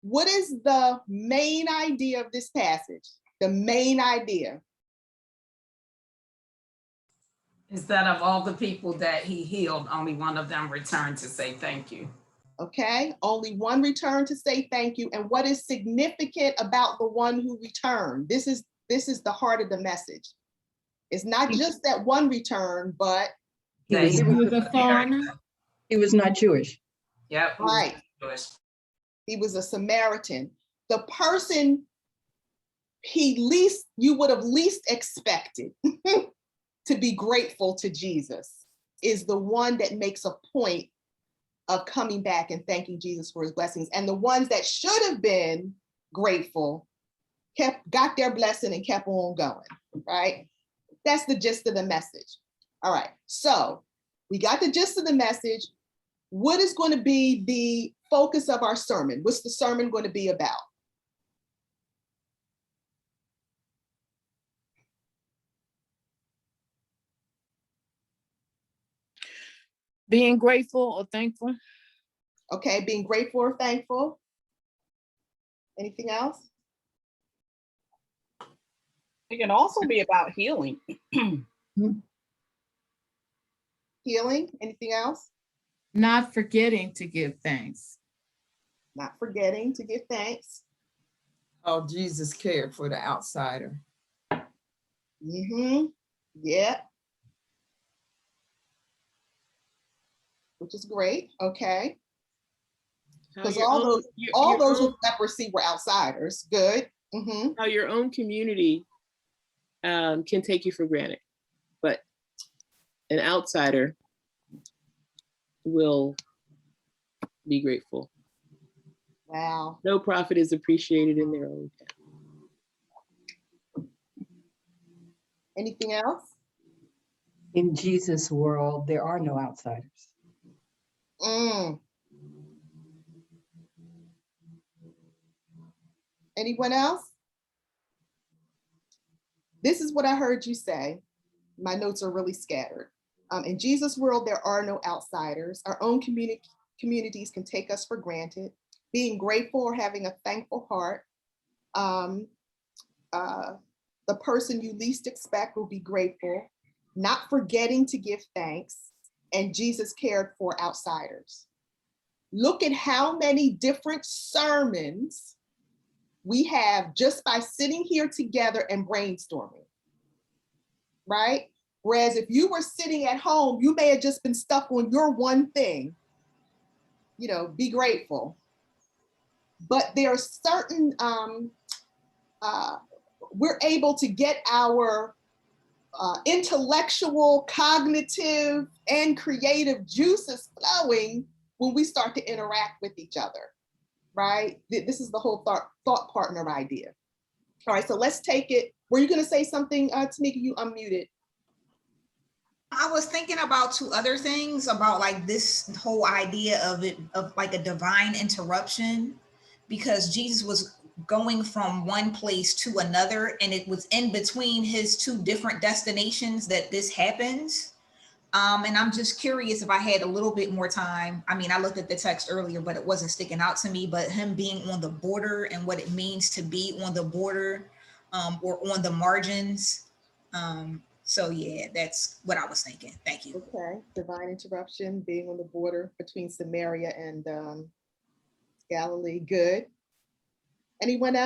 What is the main idea of this passage? The main idea. Is that of all the people that he healed, only one of them returned to say thank you. Okay, only one returned to say thank you. And what is significant about the one who returned? This is the heart of the message. It's not just that one returned, but He was a foreigner. He was not Jewish. Yep. Right. He was a Samaritan. The person you would have least expected to be grateful to Jesus is the one that makes a point of coming back and thanking Jesus for his blessings. And the ones that should have been grateful got their blessing and kept on going, right? That's the gist of the message. All right, so we got the gist of the message. What is going to be the focus of our sermon? What's the sermon going to be about? Being grateful or thankful. Okay, being grateful or thankful. Anything else? It can also be about healing. Healing. Anything else? Not forgetting to give thanks. Not forgetting to give thanks. Oh, Jesus cared for the outsider. Mm-hmm. Yeah. Which is great. Okay. Because all those with leprosy were outsiders. Good. Mm-hmm. How your own community can take you for granted, but an outsider will be grateful. Wow. No prophet is appreciated in their own town. Anything else? In Jesus' world, there are no outsiders. Anyone else? This is what I heard you say. My notes are really scattered. In Jesus' world, there are no outsiders. Our own communities can take us for granted. Being grateful or having a thankful heart. The person you least expect will be grateful. Not forgetting to give thanks. And Jesus cared for outsiders. Look at how many different sermons we have just by sitting here together and brainstorming, right? Whereas if you were sitting at home, you may have just been stuck on your one thing, be grateful. But there are certain, we're able to get our intellectual, cognitive, and creative juices flowing when we start to interact with each other, right? This is the whole thought partner idea. All right, so let's take it. Were you going to say something, Tamika? You unmuted. I was thinking about two other things about like this whole idea of like a divine interruption, because Jesus was going from one place to another, and it was in between his two different destinations that this happens. And I'm just curious if I had a little bit more time. I mean, I looked at the text earlier, but it wasn't sticking out to me, but him being on the border and what it means to be on the border or on the margins. So yeah, that's what I was thinking. Thank you. Okay, divine interruption, being on the border between Samaria and Galilee. Good. Anyone else?